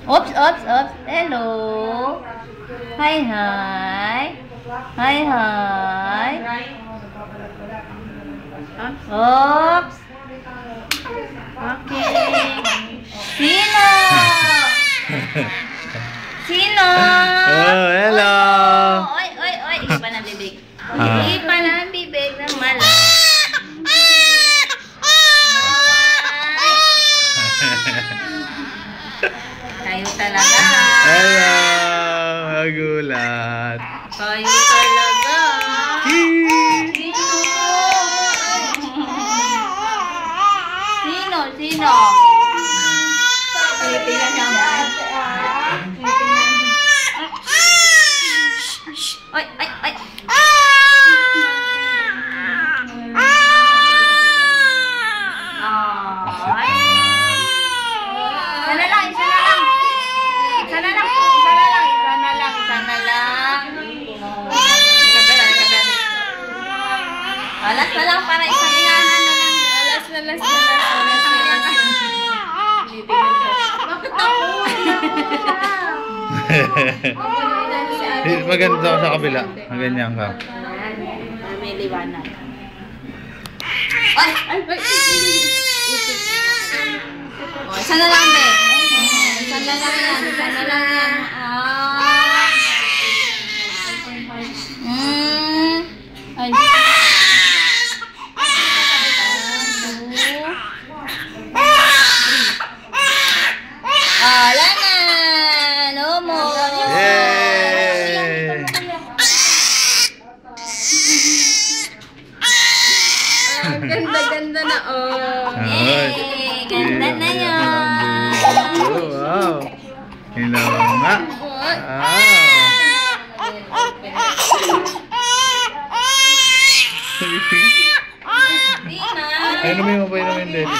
Oops, oops, oops. Hello. Hi, hi. Hi, hi. Oops. Okay. Sino? Sino? Oh, hello. Oy, oy, oy. Ipa ng bibig. Ipa ng bibig ng malaki. Kayo talaga. Hello. Magulat. Kayo talaga. Sino? Sino? Tingnan niya ba? Ay, ay, ay. Sana lang, isa na lang. Isa na lang, isa na lang, isa na lang, isa na lang. Alas na lang para isang iyahan na lang. Alas na lang. Bakit ako? Maganda ka sa kabila. Ganyan ka. May liwanag. Ay! Ay! Oh, isa na lang, be. Isa na lang yan. Isa na lang yan. Ay. Wala na. No more. Yay! Ganda-ganda na, oh. Yay! Ganda na yun. Oh, wow. Hello nga. Wow. Ay, namin mo pa yun namin, Daddy.